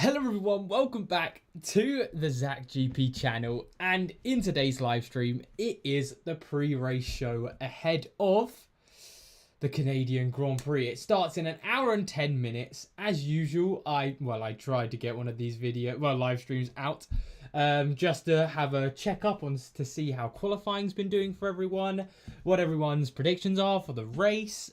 Hello everyone, welcome back to the Zach GP channel, and in today's live stream it is the pre-race show ahead of the Canadian Grand Prix. It starts in an hour and 10 minutes. As usual, I tried to get one of these live streams out just to have a check up on to see how qualifying's been doing for everyone, what everyone's predictions are for the race.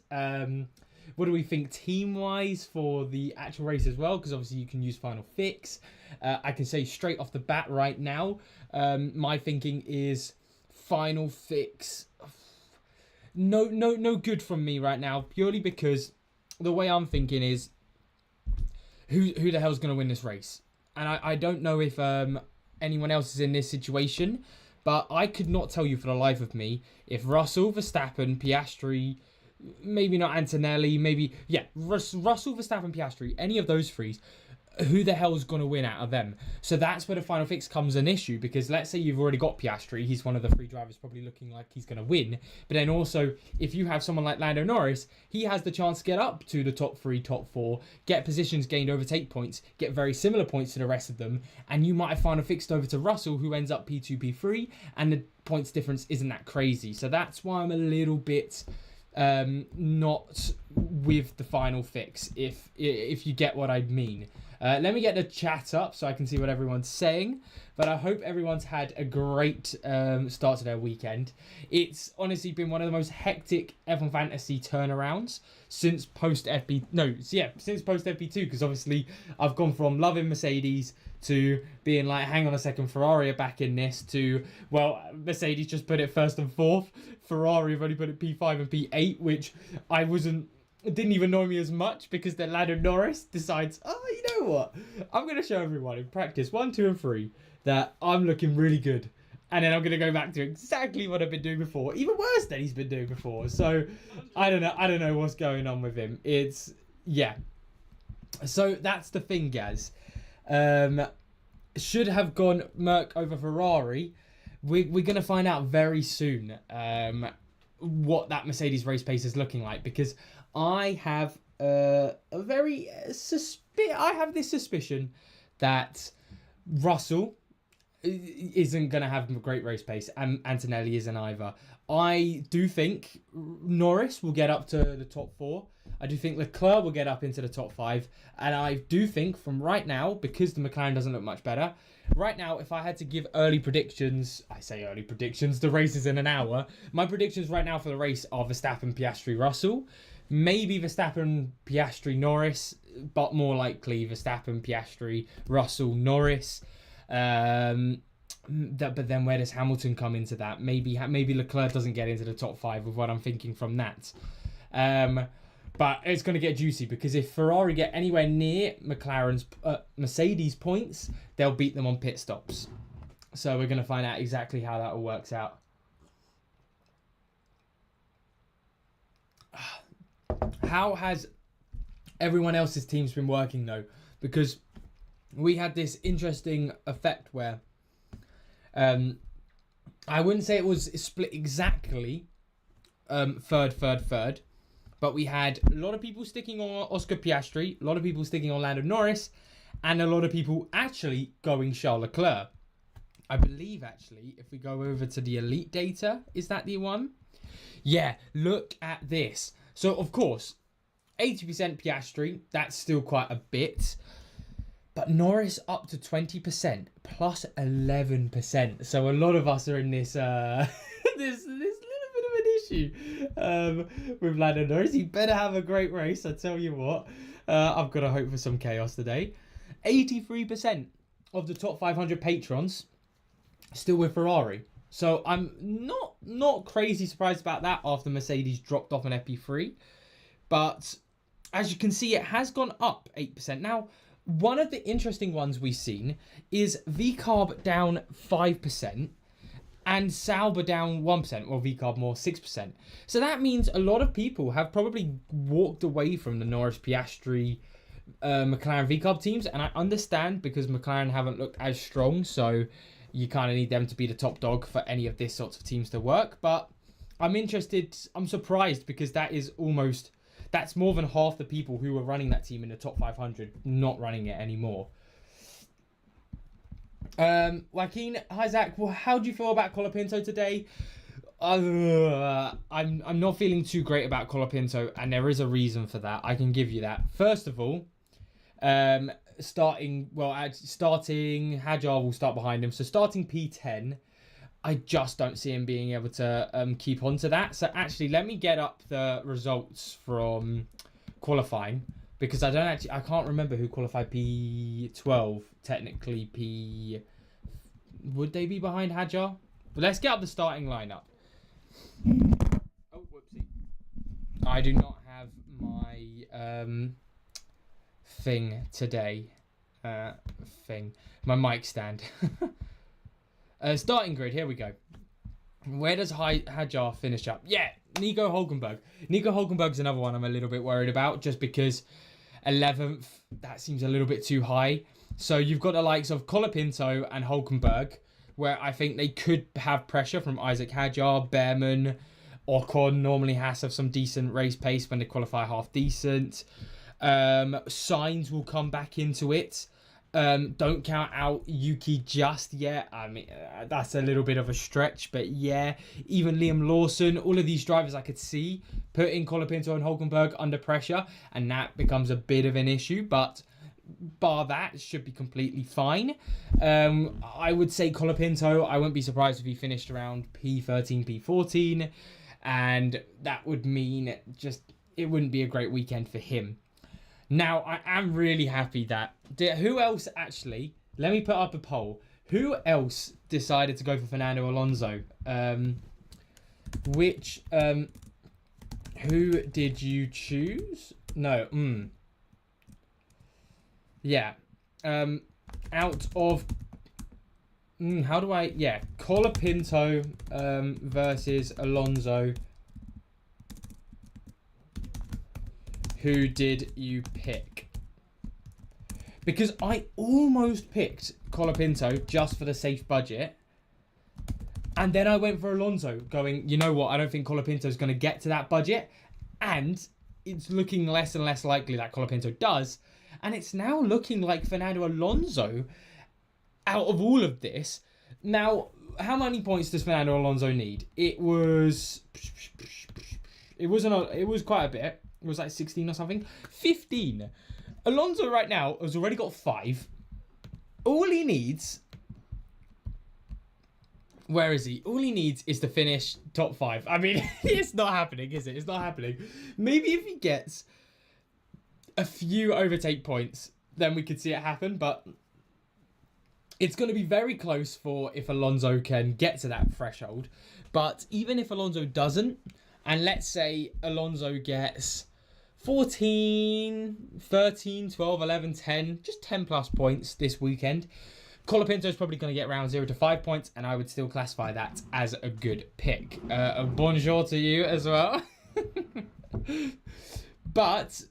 What do we think team-wise for the actual race as well? Because obviously you can use Final Fix. I can say straight off the bat right now, my thinking is Final Fix. No good from me right now, purely because the way I'm thinking is who the hell's going to win this race? And I don't know if anyone else is in this situation, but I could not tell you for the life of me if Russell, Verstappen, Piastri, maybe not Antonelli, Russell, Verstappen, Piastri, any of those three, who the hell's going to win out of them? So that's where the Final Fix comes an issue, because let's say you've already got Piastri, he's one of the three drivers probably looking like he's going to win, but then also if you have someone like Lando Norris, he has the chance to get up to the top three, top four, get positions gained, overtake points, get very similar points to the rest of them, and you might have Final Fixed over to Russell, who ends up P2, P3, and the points difference isn't that crazy. So that's why I'm a little bit not with the Final Fix, if you get what I mean. Let me get the chat up so I can see what everyone's saying, but I hope everyone's had a great start to their weekend. It's honestly been one of the most hectic F1 Fantasy turnarounds since post FP2, because obviously I've gone from loving Mercedes to being like, hang on a second, Ferrari are back in this, to, well, Mercedes just put it first and fourth, Ferrari have only put it P5 and P8, which it didn't even annoy me as much, because then Lando Norris decides, you know what, I'm going to show everyone in practice 1, 2 and 3 that I'm looking really good, and then I'm going to go back to exactly what I've been doing before, even worse than he's been doing before. So I don't know what's going on with him. So that's the thing, guys. Should have gone Merc over Ferrari. We're going to find out very soon what that Mercedes race pace is looking like, because I have I have this suspicion that Russell isn't going to have a great race pace, and Antonelli isn't either. I do think Norris will get up to the top 4. I do think Leclerc will get up into the top 5. And I do think from right now, because the McLaren doesn't look much better, right now, if I had to give early predictions, I say early predictions, the race is in an hour. My predictions right now for the race are Verstappen, Piastri, Russell. Maybe Verstappen, Piastri, Norris, but more likely Verstappen, Piastri, Russell, Norris. But then where does Hamilton come into that? Maybe Leclerc doesn't get into the top 5 with what I'm thinking from that. But it's going to get juicy, because if Ferrari get anywhere near Mercedes points, they'll beat them on pit stops. So we're going to find out exactly how that all works out. How has everyone else's teams been working though? Because we had this interesting effect where I wouldn't say it was split exactly third, but we had a lot of people sticking on Oscar Piastri, a lot of people sticking on Lando Norris, and a lot of people actually going Charles Leclerc. I believe, actually, if we go over to the elite data, is that the one? Yeah, look at this. So, of course, 80% Piastri, that's still quite a bit. But Norris up to 20%, plus 11%. So a lot of us are in this this little bit of an issue with Lando Norris. He better have a great race, I tell you what. I've got to hope for some chaos today. 83% of the top 500 patrons still with Ferrari. So I'm not crazy surprised about that after Mercedes dropped off an FP3. But as you can see, it has gone up 8%. Now, one of the interesting ones we've seen is VCARB down 5% and Sauber down 1%, or VCARB more 6%. So that means a lot of people have probably walked away from the Norris, Piastri, McLaren VCARB teams, and I understand, because McLaren haven't looked as strong, so you kind of need them to be the top dog for any of this sorts of teams to work. But I'm surprised, because that's more than half the people who were running that team in the top 500 not running it anymore. Joaquin, hi Zach. Well, how do you feel about Colapinto today? I'm not feeling too great about Colapinto, and there is a reason for that. I can give you that. First of all, starting Hajar will start behind him. So starting P10, I just don't see him being able to keep on to that. So actually, let me get up the results from qualifying, because I can't remember who qualified P12. Technically, would they be behind Hajar? But let's get up the starting lineup. Oh, whoopsie! I do not have my thing today. My mic stand. Starting grid. Here we go. Where does Hajar finish up? Yeah, Nico Hulkenberg. Nico Hulkenberg's another one I'm a little bit worried about, just because 11th, that seems a little bit too high. So you've got the likes of Colapinto and Hulkenberg, where I think they could have pressure from Isaac Hajar, Behrman, Ocon normally has to have some decent race pace when they qualify half decent. Sainz will come back into it. Don't count out Yuki just yet. I mean, that's a little bit of a stretch, but yeah, even Liam Lawson, all of these drivers I could see putting Colapinto and Hulkenberg under pressure, and that becomes a bit of an issue, but bar that, it should be completely fine. I would say Colapinto, I wouldn't be surprised if he finished around P13, P14, and that would mean it wouldn't be a great weekend for him. Now, I am really happy that... Who else, actually... Let me put up a poll. Who else decided to go for Fernando Alonso? Who did you choose? No. Yeah. Out of... how do I... Yeah. Colapinto versus Alonso. Who did you pick? Because I almost picked Colapinto just for the safe budget. And then I went for Alonso, going, you know what, I don't think Colapinto's going to get to that budget. And it's looking less and less likely that Colapinto does. And it's now looking like Fernando Alonso out of all of this. Now, how many points does Fernando Alonso need? It was quite a bit. It was like 16 or something. 15. Alonso right now has already got 5. All he needs... Where is he? All he needs is to finish top 5. I mean, it's not happening, is it? It's not happening. Maybe if he gets a few overtake points, then we could see it happen. But it's going to be very close for if Alonso can get to that threshold. But even if Alonso doesn't, and let's say Alonso gets 14, 13, 12, 11, 10, just 10 plus points this weekend, Colapinto's probably going to get around 0 to 5 points, and I would still classify that as a good pick. Bonjour to you as well. But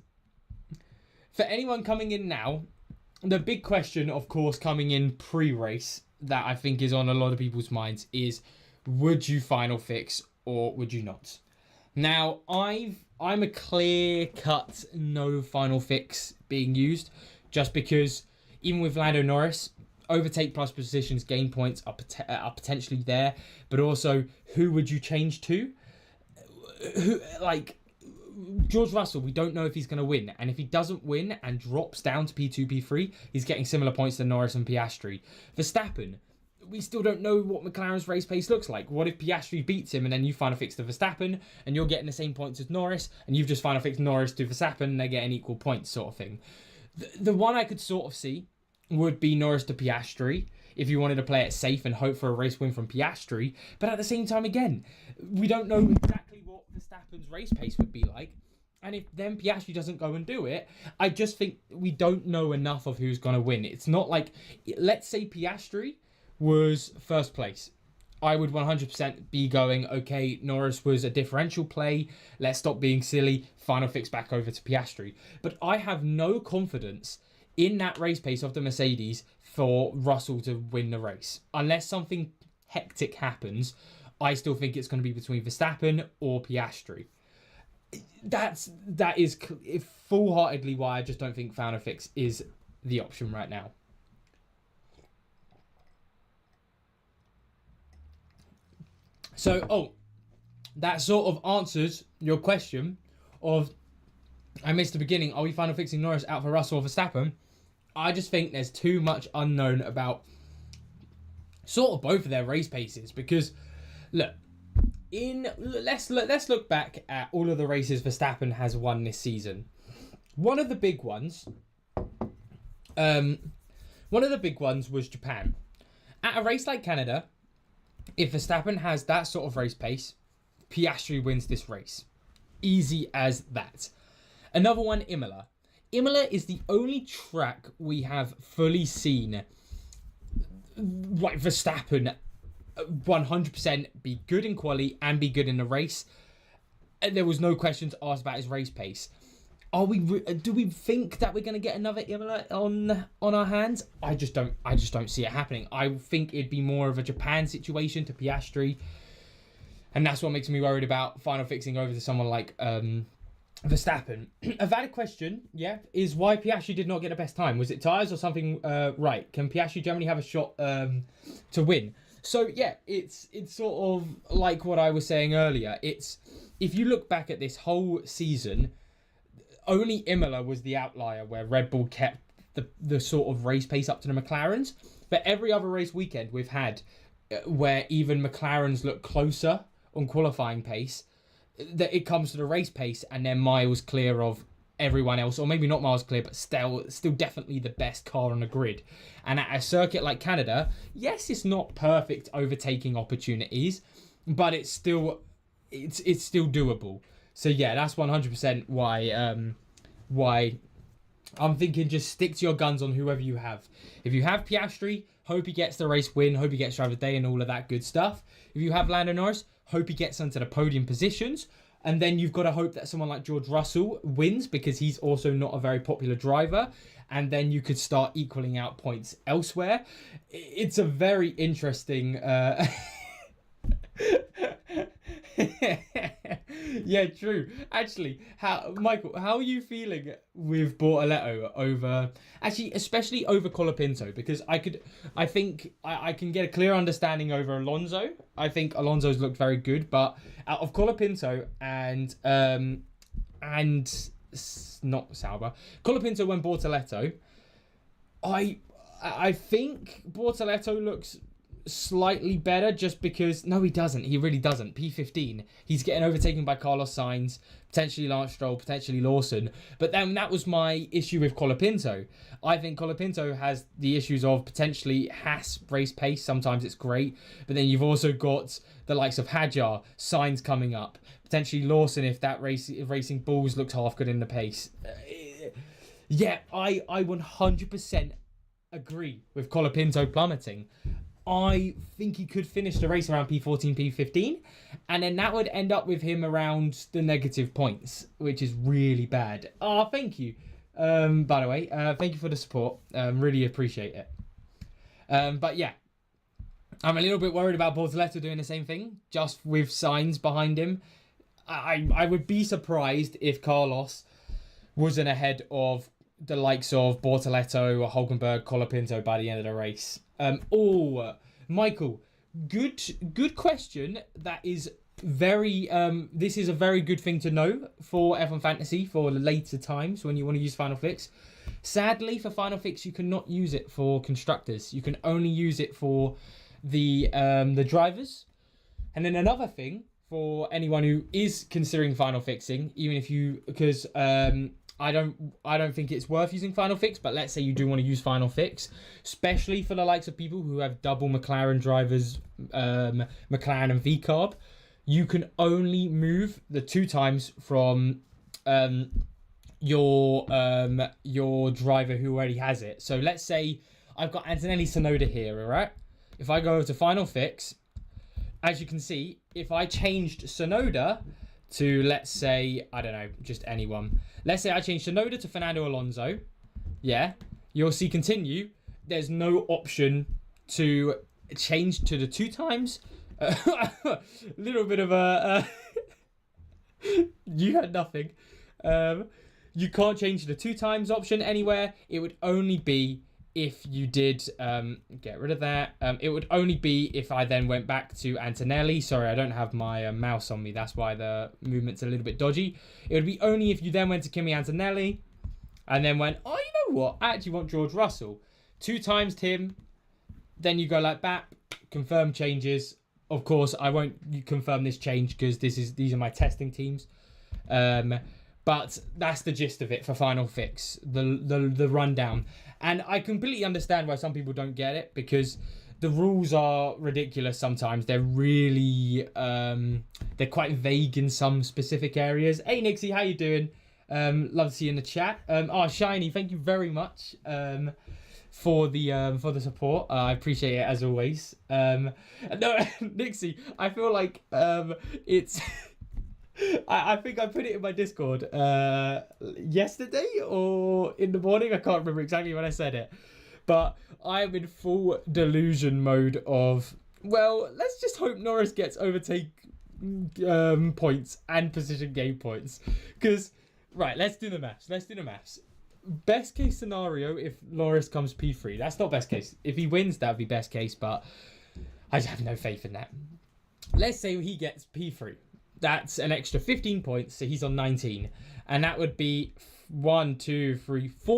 for anyone coming in now, the big question, of course, coming in pre-race that I think is on a lot of people's minds is, would you final fix or would you not? Now, I'm a clear-cut no final fix being used, just because even with Lando Norris, overtake plus positions, gain points are potentially there, but also who would you change to? George Russell, we don't know if he's going to win, and if he doesn't win and drops down to P2, P3, he's getting similar points to Norris and Piastri. Verstappen, we still don't know what McLaren's race pace looks like. What if Piastri beats him and then you final fix to Verstappen and you're getting the same points as Norris and you've just final fixed Norris to Verstappen and they're getting equal points sort of thing. The one I could sort of see would be Norris to Piastri if you wanted to play it safe and hope for a race win from Piastri. But at the same time, again, we don't know exactly what Verstappen's race pace would be like. And if then Piastri doesn't go and do it, I just think we don't know enough of who's going to win. It's not like, let's say Piastri was first place. I would 100% be going, okay, Norris was a differential play. Let's stop being silly. Final fix back over to Piastri. But I have no confidence in that race pace of the Mercedes for Russell to win the race. Unless something hectic happens, I still think it's going to be between Verstappen or Piastri. That is full-heartedly why I just don't think final fix is the option right now. So, that sort of answers your question of, I missed the beginning, are we final fixing Norris out for Russell or Verstappen? I just think there's too much unknown about sort of both of their race paces, because look, let's look back at all of the races Verstappen has won this season. One of the big ones was Japan. At a race like Canada, if Verstappen has that sort of race pace, Piastri wins this race. Easy as that. Another one, Imola. Imola is the only track we have fully seen Verstappen 100% be good in quali and be good in the race. And there was no questions asked about his race pace. Do we think that we're going to get another Imola on our hands? I just don't see it happening. I think it'd be more of a Japan situation to Piastri, and that's what makes me worried about final fixing over to someone like Verstappen. A valid question, is why Piastri did not get the best time. Was it tyres or something right? Can Piastri generally have a shot to win? So it's sort of like what I was saying earlier. It's, if you look back at this whole season, only Imola was the outlier where Red Bull kept the sort of race pace up to the McLarens. But every other race weekend we've had where even McLarens look closer on qualifying pace, that it comes to the race pace and they're miles clear of everyone else, or maybe not miles clear, but still definitely the best car on the grid. And at a circuit like Canada, yes, it's not perfect overtaking opportunities, but it's still doable. So that's 100% why I'm thinking just stick to your guns on whoever you have. If you have Piastri, hope he gets the race win, hope he gets driver of the day and all of that good stuff. If you have Lando Norris, hope he gets onto the podium positions. And then you've got to hope that someone like George Russell wins, because he's also not a very popular driver. And then you could start equaling out points elsewhere. It's a very interesting... Yeah, true. Actually, Michael, how are you feeling with Bortoletto over, actually, especially over Colapinto? Because I think I can get a clear understanding over Alonso. I think Alonso's looked very good, but out of Colapinto and not Sauber, Colapinto and Bortoletto, I think Bortoletto looks slightly better, just because he doesn't. He really doesn't. P15. He's getting overtaken by Carlos Sainz, potentially Lance Stroll, potentially Lawson. But then that was my issue with Colapinto. I think Colapinto has the issues of potentially Haas race pace. Sometimes it's great, but then you've also got the likes of Hadjar, Sainz coming up, potentially Lawson if that Racing Bulls looks half good in the pace. I 100% agree with Colapinto plummeting. I think he could finish the race around P14, P15, and then that would end up with him around the negative points, which is really bad. Thank you. By the way, thank you for the support. Really appreciate it. But yeah, I'm a little bit worried about Bortoletto doing the same thing, just with Sainz behind him. I would be surprised if Carlos wasn't ahead of the likes of Bortoletto or Hulkenberg, Colapinto by the end of the race. Michael, good question. That is very, this is a very good thing to know for F1 Fantasy for later times when you want to use Final Fix. Sadly, for Final Fix, you cannot use it for constructors. You can only use it for the drivers. And then another thing for anyone who is considering Final Fixing, even if you, because I don't think it's worth using Final Fix, but let's say you do want to use Final Fix, especially for the likes of people who have double McLaren drivers, McLaren and VCARB, you can only move the 2 times from your driver who already has it. So let's say I've got Antonelli Tsunoda here, all right? If I go to Final Fix, as you can see, if I changed Tsunoda to, let's say, I don't know, just anyone. Let's say I change Tsunoda to Fernando Alonso. Yeah, you'll see continue. There's no option to change to the 2 times. A little bit of a... you had nothing. You can't change the 2 times option anywhere. It would only be if you did get rid of that. It would only be if I then went back to Antonelli. Sorry, I don't have my mouse on me. That's why the movement's a little bit dodgy. It would be only if you then went to Kimi Antonelli and then went, oh, you know what? I actually want George Russell. 2 times Tim. Then you go like BAP, confirm changes. Of course, I won't confirm this change because these are my testing teams. But that's the gist of it for Final Fix, the rundown. And I completely understand why some people don't get it, because the rules are ridiculous sometimes. They're really, they're quite vague in some specific areas. Hey, Nixie, how you doing? Love to see you in the chat. Shiny, thank you very much for the support. I appreciate it as always. No, Nixie, I feel like it's... I think I put it in my Discord yesterday or in the morning. I can't remember exactly when I said it. But I am in full delusion mode of, well, let's just hope Norris gets overtake points and position gain points. Because, right, let's do the maths. Best case scenario, if Norris comes P3. That's not best case. If he wins, that would be best case. But I just have no faith in that. Let's say he gets P3. That's an extra 15 points, so he's on 19. And that would be 4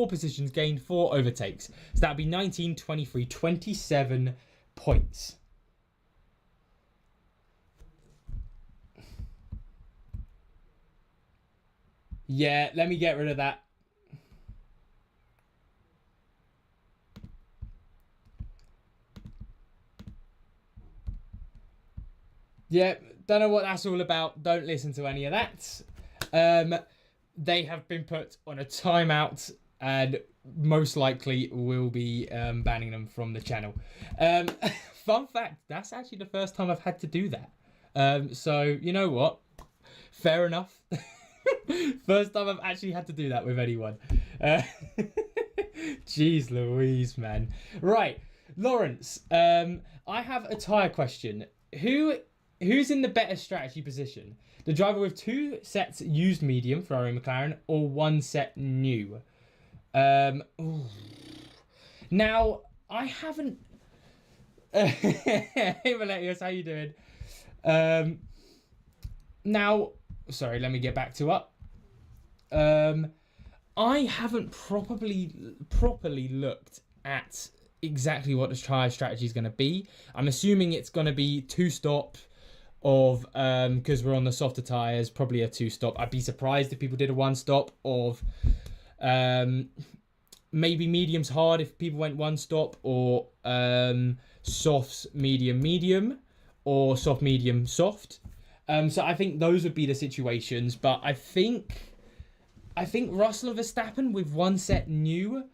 positions gained, 4 overtakes. So that would be 19, 23, 27 points. Yeah, let me get rid of that. Yeah, don't know what that's all about. Don't listen to any of that. They have been put on a timeout and most likely will be banning them from the channel. Fun fact, that's actually the first time I've had to do that. So, you know what? Fair enough. First time I've actually had to do that with anyone. Jeez Louise, man. Right, Lawrence, I have a tyre question. Who's in the better strategy position? The driver with 2 sets used medium, Ferrari McLaren, or 1 set new? Now, I haven't... Hey, Valetius, how you doing? Now, sorry, let me get back to up. I haven't properly looked at exactly what the tyre strategy is going to be. I'm assuming it's going to be 2-stop of, because we're on the softer tyres, probably a 2-stop. I'd be surprised if people did a 1-stop of, maybe mediums hard if people went 1-stop, or softs medium, or soft medium soft. So I think those would be the situations, but I think Russell or Verstappen with 1 set new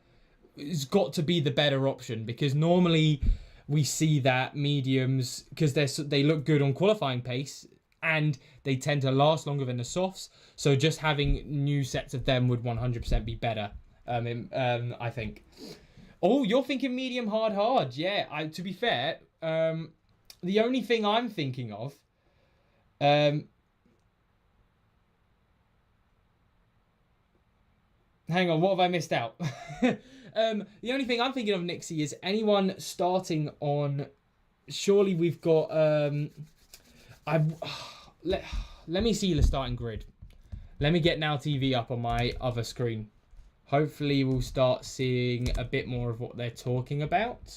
has got to be the better option, because normally we see that mediums, because they look good on qualifying pace and they tend to last longer than the softs. So just having new sets of them would 100% be better, I think. Oh, you're thinking medium hard. Yeah, to be fair, the only thing I'm thinking of, hang on, what have I missed out? The only thing I'm thinking of, Nixie, is anyone starting on... Surely we've got... let me see the starting grid. Let me get Now TV up on my other screen. Hopefully we'll start seeing a bit more of what they're talking about.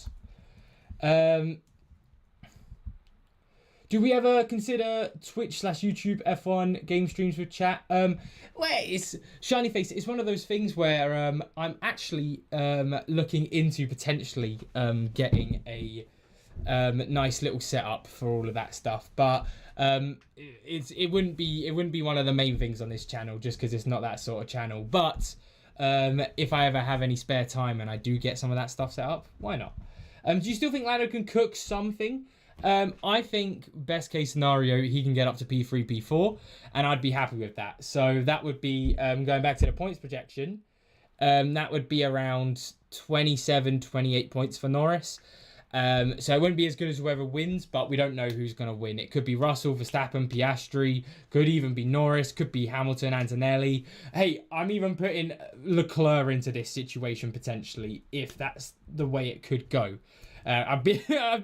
Do we ever consider Twitch/YouTube F1 game streams with chat? Well, it's Shiny Face. It's one of those things where I'm actually looking into potentially getting a nice little setup for all of that stuff. But it wouldn't be one of the main things on this channel, just because it's not that sort of channel. But if I ever have any spare time and I do get some of that stuff set up, why not? Do you still think Lando can cook something? I think best case scenario, he can get up to P3, P4, and I'd be happy with that. So that would be, going back to the points projection, that would be around 27, 28 points for Norris. So it wouldn't be as good as whoever wins, but we don't know who's going to win. It could be Russell, Verstappen, Piastri, could even be Norris, could be Hamilton, Antonelli. Hey, I'm even putting Leclerc into this situation potentially, if that's the way it could go. I'd be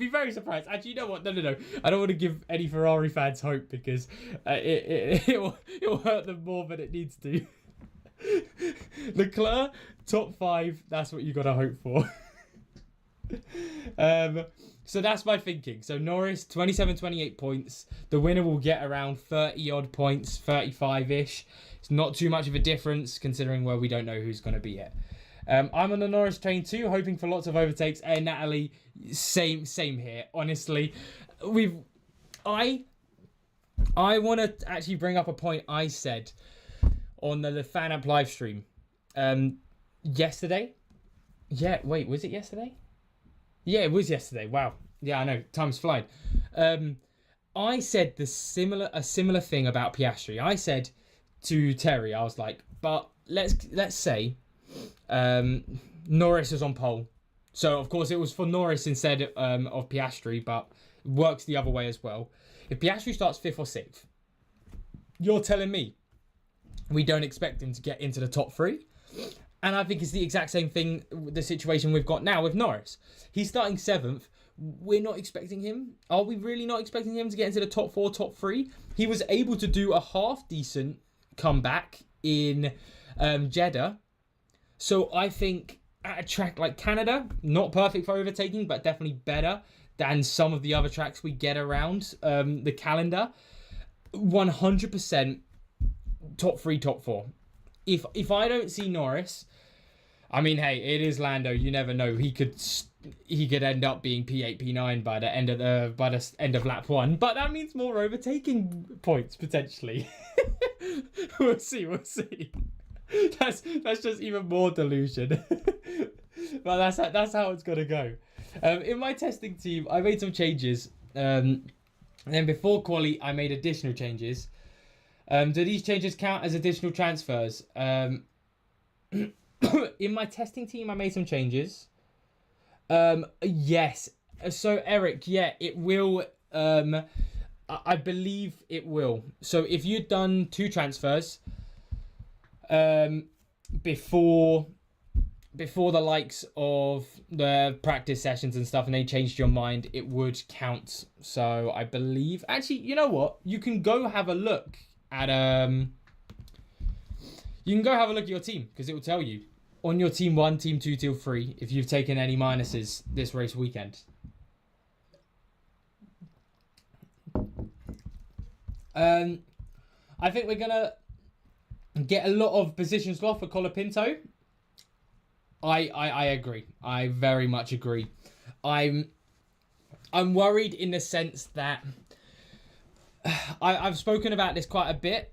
very surprised. Actually, you know what? No. I don't want to give any Ferrari fans hope because it'll hurt them more than it needs to. Leclerc, top 5. That's what you got to hope for. So that's my thinking. So Norris, 27, 28 points. The winner will get around 30 odd points, 35-ish. It's not too much of a difference considering where we don't know who's going to be it. I'm on the Norris train too, hoping for lots of overtakes. And Natalie, same here. Honestly, I want to actually bring up a point I said on the Fan App live stream yesterday. Yeah, wait, was it yesterday? Yeah, it was yesterday. Wow. Yeah, I know. Time's flying. I said a similar thing about Piastri. I said to Terry, I was like, but let's say Norris is on pole. So, of course, it was for Norris instead of Piastri, but it works the other way as well. If Piastri starts 5th or 6th, you're telling me we don't expect him to get into the top 3? And I think it's the exact same thing, the situation we've got now with Norris. He's starting 7th. We're not expecting him. Are we really not expecting him to get into the top 4, top 3? He was able to do a half-decent comeback in Jeddah. So I think at a track like Canada, not perfect for overtaking, but definitely better than some of the other tracks we get around the calendar. 100% top 3, top 4. If I don't see Norris, I mean, hey, it is Lando. You never know. He could end up being P8, P9 by the end of lap 1. But that means more overtaking points potentially. We'll see. That's just even more delusion. But that's how it's gonna go. In my testing team, I made some changes. And then before Quali, I made additional changes. Do these changes count as additional transfers? In my testing team, I made some changes. Yes. So, Eric, yeah, it will. I believe it will. So, if you'd done 2 transfers before the likes of the practice sessions and stuff, and they changed your mind, it would count. So, I believe... Actually, you know what? You can go have a look at you can go have a look at your team, because it will tell you on your team 1, team 2, team 3 if you've taken any minuses this race weekend. I think we're gonna get a lot of positions lost for Colapinto. I agree. I very much agree. I'm worried in the sense that I've spoken about this quite a bit,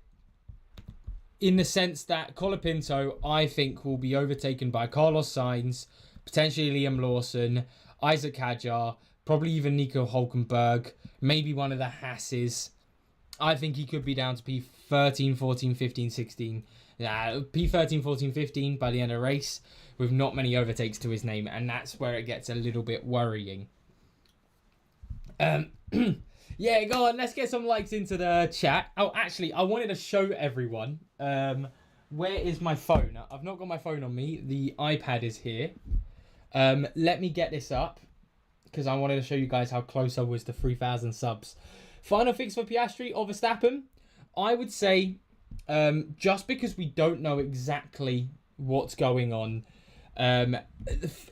in the sense that Colapinto, I think, will be overtaken by Carlos Sainz, potentially Liam Lawson, Isaac Hadjar, probably even Nico Hulkenberg, maybe one of the Hasses. I think he could be down to P13, 14, 15, 16. P13, 14, 15 by the end of the race, with not many overtakes to his name, and that's where it gets a little bit worrying. Yeah, go on, let's get some likes into the chat. Oh, actually, I wanted to show everyone. Where is my phone? I've not got my phone on me. The iPad is here. Let me get this up, because I wanted to show you guys how close I was to 3,000 subs. Final fix for Piastri or Verstappen? I would say, just because we don't know exactly what's going on,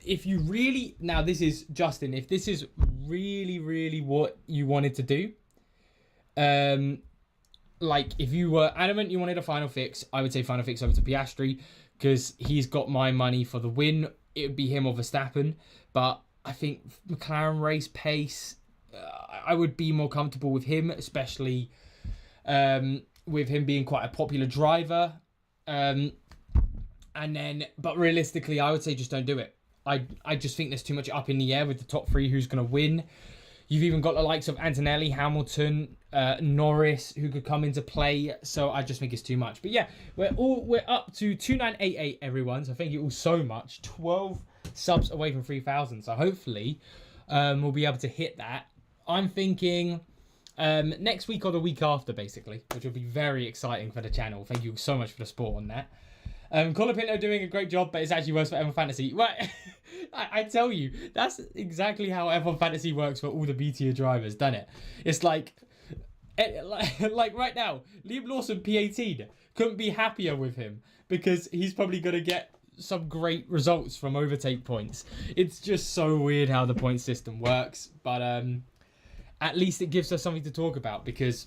if you really... Now, this is Justin. If this is really what you wanted to do, like if you were adamant you wanted a final fix, I would say final fix over to Piastri, because he's got my money for the win. It would be him or Verstappen, but I think McLaren race pace, I would be more comfortable with him, especially with him being quite a popular driver. But realistically, I would say just don't do it. I just think there's too much up in the air with the top 3 who's going to win. You've even got the likes of Antonelli, Hamilton, Norris, who could come into play. So I just think it's too much. But yeah, we're up to 2988, everyone. So thank you all so much. 12 subs away from 3,000. So hopefully we'll be able to hit that. I'm thinking next week or the week after, basically, which will be very exciting for the channel. Thank you so much for the support on that. Colapinto doing a great job, but it's actually worse for F1 Fantasy. Well, I tell you, that's exactly how F1 Fantasy works for all the B-tier drivers, doesn't it? It's like right now, Liam Lawson P18 couldn't be happier with him because he's probably going to get some great results from overtake points. It's just so weird how the point system works, but at least it gives us something to talk about because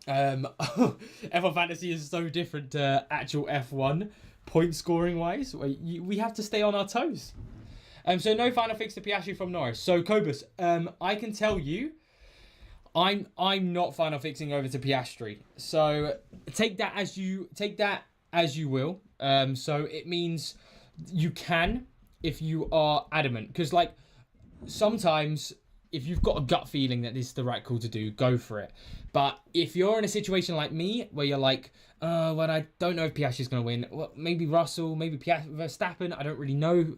F1 Fantasy is so different to actual F1 point scoring wise. We have to stay on our toes. So no final fix to Piastri from Norris. So Cobus, I can tell you, I'm not final fixing over to Piastri. So take that as you will. So it means you can if you are adamant, because like sometimes if you've got a gut feeling that this is the right call to do, go for it. But if you're in a situation like me, where you're like, well, I don't know if Piastri's going to win. Well, maybe Russell, maybe Verstappen, I don't really know.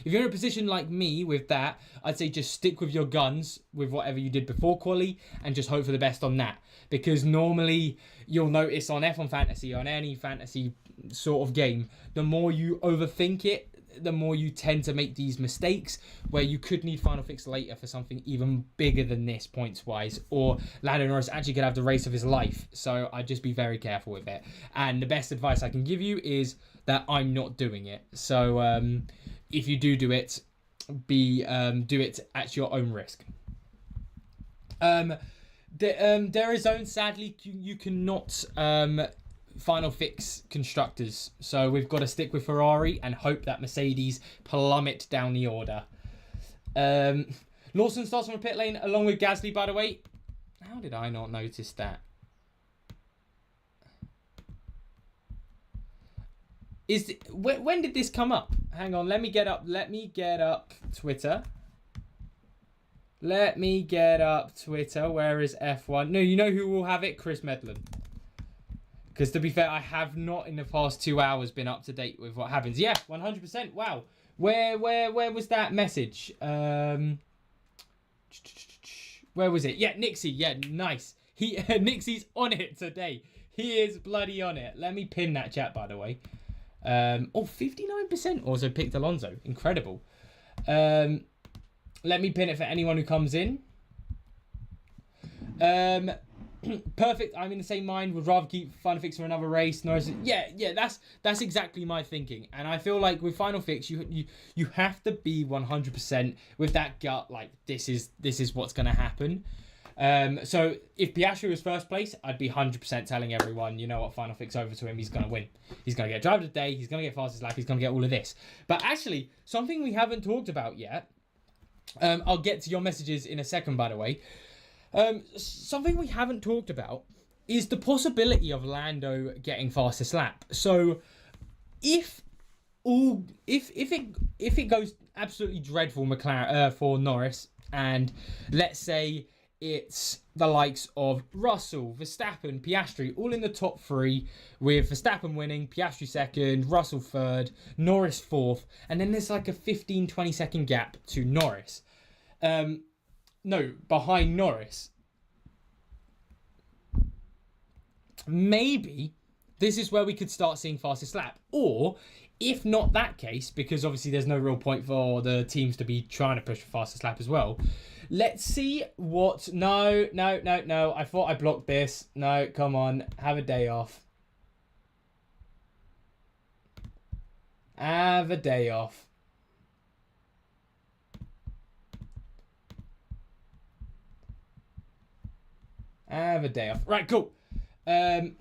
If you're in a position like me with that, I'd say just stick with your guns with whatever you did before Quali and just hope for the best on that. Because normally you'll notice on F1 Fantasy, on any fantasy sort of game, the more you overthink it, the more you tend to make these mistakes where you could need final fix later for something even bigger than this points wise, or Lando Norris actually could have the race of his life. So I'd just be very careful with it. And the best advice I can give you is that I'm not doing it. So if you do it, do it at your own risk. There is zone, sadly you cannot final fix constructors, so we've got to stick with Ferrari and hope that Mercedes plummet down the order. Lawson starts from the pit lane along with Gasly, by the way. How did I not notice that? When did this come up? Hang on, let me get up Twitter. Where is F1? No, you know who will have it? Chris Medland. Because to be fair, I have not in the past 2 hours been up to date with what happens. Yeah, 100%. Wow. Where was that message? Where was it? Yeah, Nixie. Yeah, nice. Nixie's on it today. He is bloody on it. Let me pin that chat, by the way. 59% also picked Alonso. Incredible. Let me pin it for anyone who comes in. Perfect. I'm in the same mind. Would rather keep final fix for another race. Norris. Yeah. That's exactly my thinking. And I feel like with final fix, you have to be 100% with that gut. Like this is what's going to happen. So if Piastri was first place, I'd be 100% telling everyone, you know what, final fix over to him. He's going to win. He's going to get driver of the day. He's going to get fastest lap. He's going to get all of this. But actually, something we haven't talked about yet. I'll get to your messages in a second, by the way. Something we haven't talked about is the possibility of Lando getting fastest lap. So if it goes absolutely dreadful McLaren for Norris, and let's say it's the likes of Russell, Verstappen, Piastri, all in the top three, with Verstappen winning, Piastri second, Russell third, Norris fourth, and then there's like a 15-20 second gap to Norris. No, behind Norris. Maybe this is where we could start seeing fastest lap. Or, if not that case, because obviously there's no real point for the teams to be trying to push for fastest lap as well. Let's see what... No. I thought I blocked this. No, come on. Have a day off. Have a day off. Have a day off. Right, cool. Let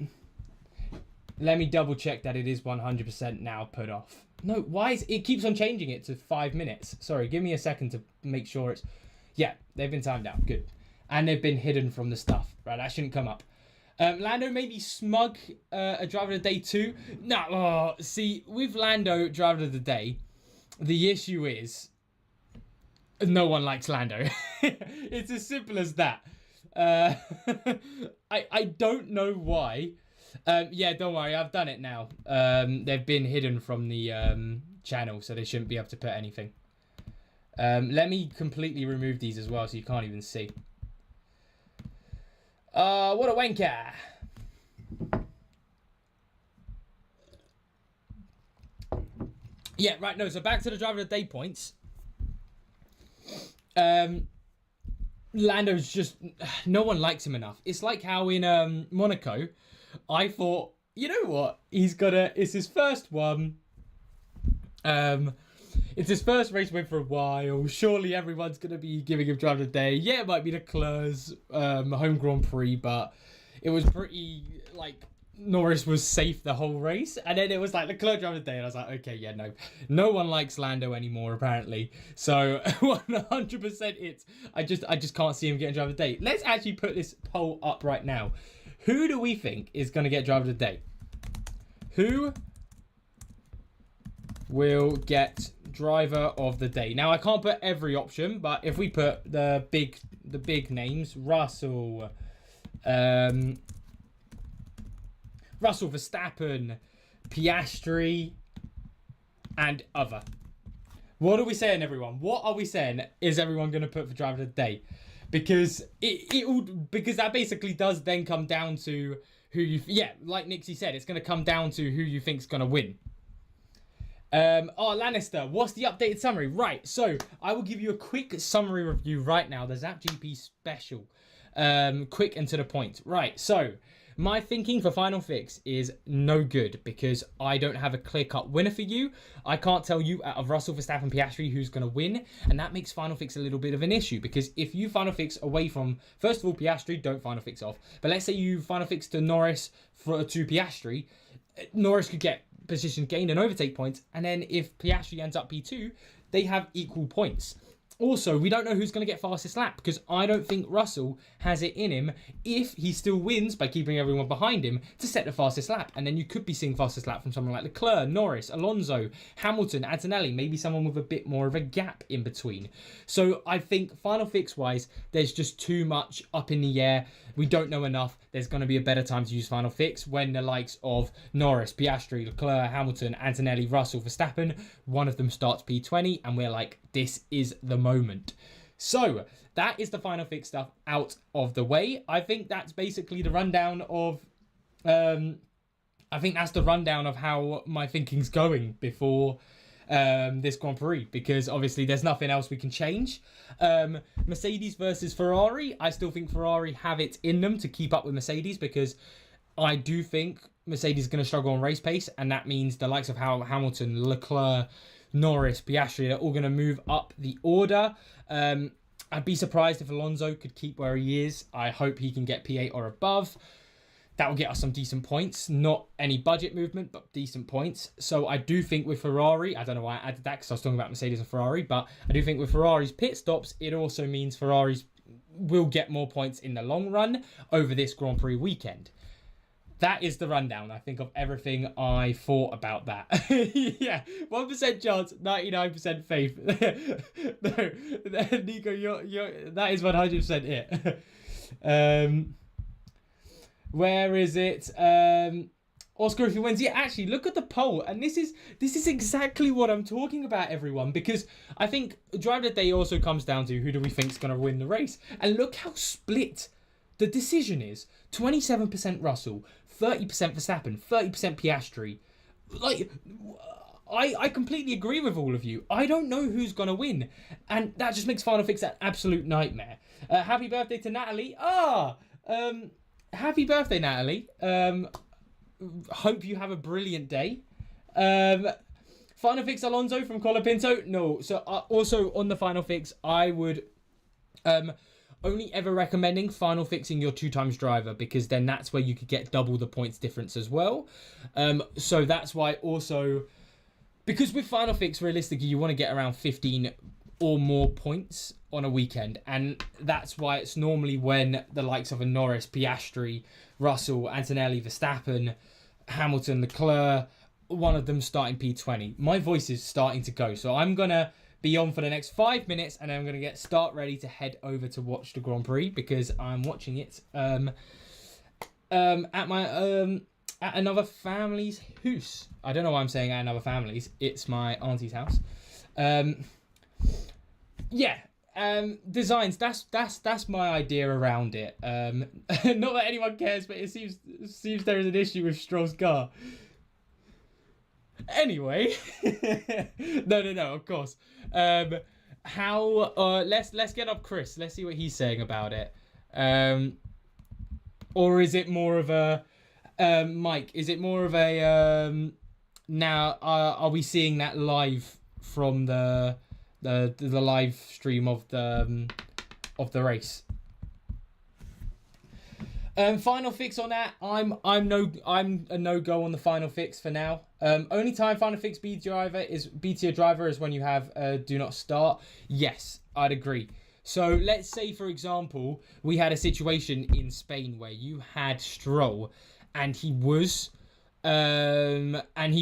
me double check that it is 100% now put off. No, why is it keeps on changing it to 5 minutes? Sorry, give me a second to make sure it's... Yeah, they've been timed out. Good. And they've been hidden from the stuff. Right, that shouldn't come up. Lando maybe smug a driver of the day too. No, see, with Lando driver of the day, the issue is no one likes Lando. It's as simple as that. I don't know why. Yeah, don't worry, I've done it now. They've been hidden from the channel, so they shouldn't be able to put anything. Let me completely remove these as well so you can't even see. What a wanker. Yeah, right, no, so back to the driver of the day points. Lando's just, no one likes him enough. It's like how in Monaco, I thought, you know what, it's his first one. It's his first race win for a while. Surely everyone's going to be giving him driver of the day. Yeah, it might be the Leclerc's home Grand Prix, but it was pretty, like, Norris was safe the whole race. And then it was like Leclerc driver of the day. And I was like, okay, yeah, no one likes Lando anymore, apparently. So 100% it's, I just can't see him getting driver of the day. Let's actually put this poll up right now. Who do we think is going to get driver of the day? Who will get driver of the day? Now I can't put every option, but if we put the big names, Russell Verstappen, Piastri, and other. What are we saying, everyone? What are we saying is everyone going to put for driver of the day? Because because that basically does then come down to who you, yeah, like Nixie said, it's going to come down to who you think's going to win. Lannister, what's the updated summary? Right, so I will give you a quick summary review right now. The Zap GP special. Quick and to the point. Right, so my thinking for Final Fix is no good because I don't have a clear-cut winner for you. I can't tell you out of Russell, Verstappen, Piastri who's going to win, and that makes Final Fix a little bit of an issue because if you Final Fix away from, first of all, Piastri, don't Final Fix off. But let's say you Final Fix to Norris to Piastri, Norris could get position gain and overtake points, and then if Piastri ends up P2, they have equal points. Also, we don't know who's going to get fastest lap because I don't think Russell has it in him if he still wins by keeping everyone behind him to set the fastest lap. And then you could be seeing fastest lap from someone like Leclerc, Norris, Alonso, Hamilton, Antonelli, maybe someone with a bit more of a gap in between. So I think Final Fix-wise, there's just too much up in the air. We don't know enough. There's going to be a better time to use Final Fix when the likes of Norris, Piastri, Leclerc, Hamilton, Antonelli, Russell, Verstappen, one of them starts P20 and we're like, this is the moment. So that is the Final Fix stuff out of the way. I think that's basically the rundown of how my thinking's going before this Grand Prix, because obviously there's nothing else we can change. Mercedes versus Ferrari, I still think Ferrari have it in them to keep up with Mercedes, because I do think Mercedes is going to struggle on race pace, and that means the likes of Hamilton, Leclerc, Norris, Piastri, they're all going to move up the order. I'd be surprised if Alonso could keep where he is. I hope he can get P8 or above. That will get us some decent points. Not any budget movement, but decent points. So I do think with Ferrari, I don't know why I added that because I was talking about Mercedes and Ferrari, but I do think with Ferrari's pit stops, it also means Ferraris will get more points in the long run over this Grand Prix weekend. That is the rundown, I think, of everything I thought about that. Yeah, 1% chance, 99% faith. No, Nico, that is 100% it. Where is it? Oscar, if he wins, yeah, actually, look at the poll, and this is exactly what I'm talking about, everyone, because I think Driver of the Day also comes down to who do we think is going to win the race, and look how split the decision is. 27% Russell, 30% Verstappen, 30% Piastri. Like, I completely agree with all of you. I don't know who's going to win, and that just makes Final Fix an absolute nightmare. Happy birthday to Natalie. Happy birthday, Natalie. Hope you have a brilliant day. Final Fix Alonso from Colapinto. No, so also on the Final Fix, I would only ever recommending Final Fixing your 2x driver, because then that's where you could get double the points difference as well. So that's why also, because with Final Fix, realistically, you want to get around 15 or more points on a weekend, and that's why it's normally when the likes of a Norris, Piastri, Russell, Antonelli, Verstappen, Hamilton, Leclerc, one of them starting P20. My voice is starting to go, so I'm gonna be on for the next 5 minutes, and I'm gonna start ready to head over to watch the Grand Prix, because I'm watching it at my at another family's house. I don't know why I'm saying at another family's. It's my auntie's house. Yeah. That's my idea around it. Not that anyone cares, but it seems there is an issue with Stroll's car. Anyway, no, of course. How? Let's get up Chris. Let's see what he's saying about it. Or is it more of a Mike? Is it more of a now? Are we seeing that live from the live stream of the race? Final fix on that. I'm a no go on the final fix for now. Only time final fix B tier driver is when you have do not start. Yes, I'd agree. So let's say, for example, we had a situation in Spain where you had Stroll, and he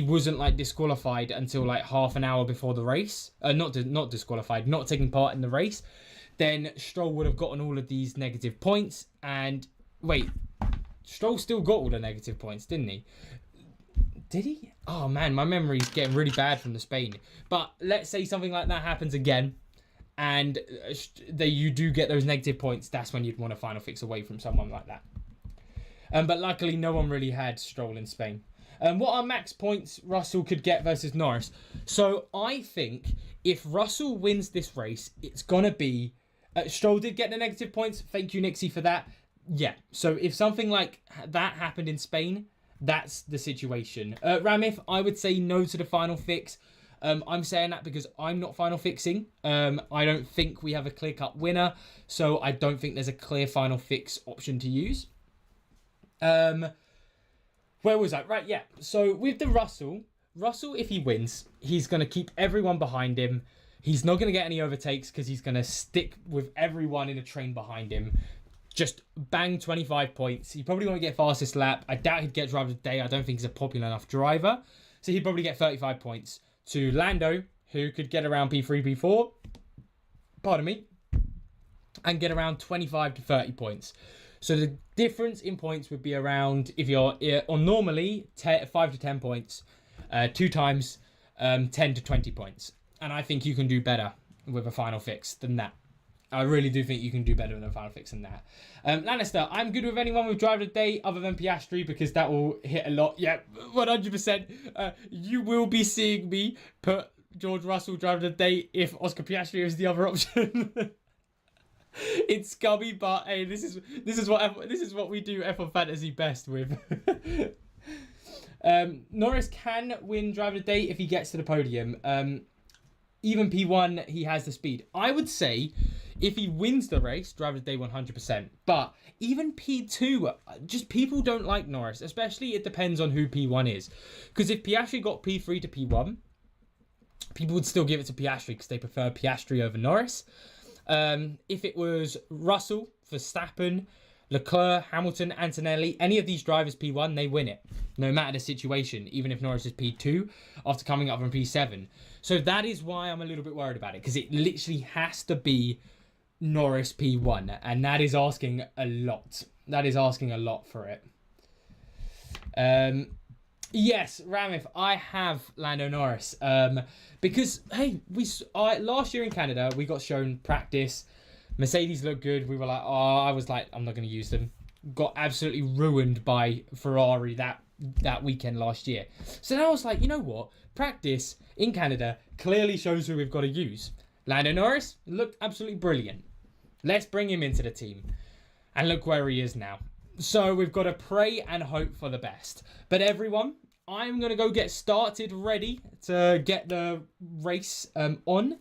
wasn't like disqualified until like half an hour before the race. Not disqualified, not taking part in the race. Then Stroll would have gotten all of these negative points. And wait, Stroll still got all the negative points, didn't he? Did he? Oh man, my memory's getting really bad from the Spain. But let's say something like that happens again, and you do get those negative points. That's when you'd want a final fix away from someone like that. But luckily, no one really had Stroll in Spain. What are max points Russell could get versus Norris? So I think if Russell wins this race, it's gonna be Stroll did get the negative points. Thank you, Nixie, for that. Yeah. So if something like that happened in Spain, that's the situation. Ramif, I would say no to the final fix. I'm saying that because I'm not final fixing. I don't think we have a clear-cut winner, so I don't think there's a clear final fix option to use. Where was I? Right, yeah. So with the Russell, if he wins, he's going to keep everyone behind him. He's not going to get any overtakes because he's going to stick with everyone in a train behind him. Just bang 25 points. He probably won't get fastest lap. I doubt he'd get driver of the day. I don't think he's a popular enough driver. So he'd probably get 35 points to Lando, who could get around P3, P4. Pardon me. And get around 25 to 30 points. So the difference in points would be around, if you're on normally, 5 to 10 points. 2 times 10 to 20 points. And I think you can do better with a final fix than that. I really do think you can do better with a final fix than that. Lannister, I'm good with anyone with driver of the day other than Piastri because that will hit a lot. Yeah, 100%. You will be seeing me put George Russell driver of the day if Oscar Piastri is the other option. It's scummy, but hey, this is what we do F1 Fantasy best with. Norris can win driver of the day if he gets to the podium. Even P1, he has the speed. I would say if he wins the race, driver of the day 100%. But even P2, just people don't like Norris. Especially it depends on who P1 is. Because if Piastri got P3 to P1, people would still give it to Piastri because they prefer Piastri over Norris. If it was Russell, Verstappen, Leclerc, Hamilton, Antonelli, any of these drivers P1, they win it. No matter the situation, even if Norris is P2 after coming up from P7. So that is why I'm a little bit worried about it, because it literally has to be Norris P1, and that is asking a lot. That is asking a lot for it. Yes, Ramif, I have Lando Norris. Because, hey, last year in Canada, we got shown practice. Mercedes looked good. We were like, I was like, I'm not going to use them. Got absolutely ruined by Ferrari that weekend last year. So now I was like, you know what? Practice in Canada clearly shows who we've got to use. Lando Norris looked absolutely brilliant. Let's bring him into the team. And look where he is now. So we've got to pray and hope for the best. But everyone, I'm going to go get started ready to get the race on.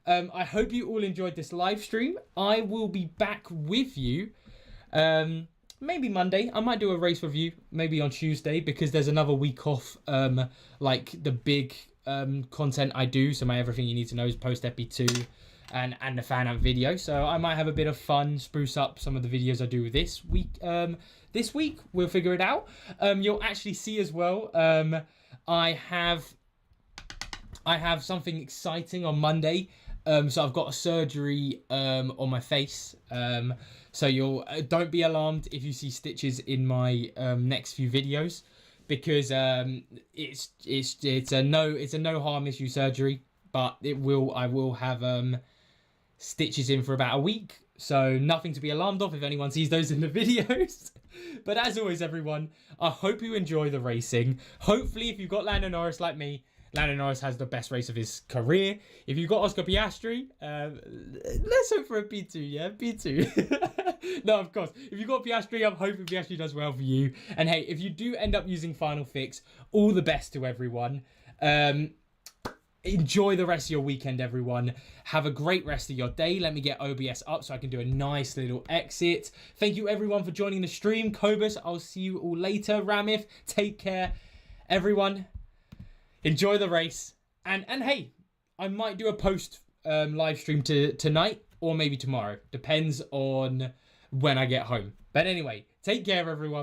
I hope you all enjoyed this live stream. I will be back with you maybe Monday. I might do a race review maybe on Tuesday because there's another week off like the big content I do. So my Everything You Need to Know is post EP2 and the fan out video. So I might have a bit of fun, spruce up some of the videos I do this week. This week, we'll figure it out. You'll actually see as well, I have something exciting on Monday. So I've got a surgery on my face. So you'll don't be alarmed if you see stitches in my next few videos, because it's a no harm issue surgery, but I will have stitches in for about a week. So nothing to be alarmed of if anyone sees those in the videos. But as always, everyone, I hope you enjoy the racing. Hopefully, if you've got Lando Norris like me, Lando Norris has the best race of his career. If you've got Oscar Piastri, let's hope for a P2, yeah? P2. No, of course. If you've got Piastri, I'm hoping Piastri does well for you. And hey, if you do end up using Final Fix, all the best to everyone. Enjoy the rest of your weekend, everyone. Have a great rest of your day. Let me get OBS up so I can do a nice little exit. Thank you, everyone, for joining the stream. Cobus, I'll see you all later. Ramif, take care. Everyone, enjoy the race. And hey, I might do a post live stream tonight or maybe tomorrow. Depends on when I get home. But anyway, take care, everyone.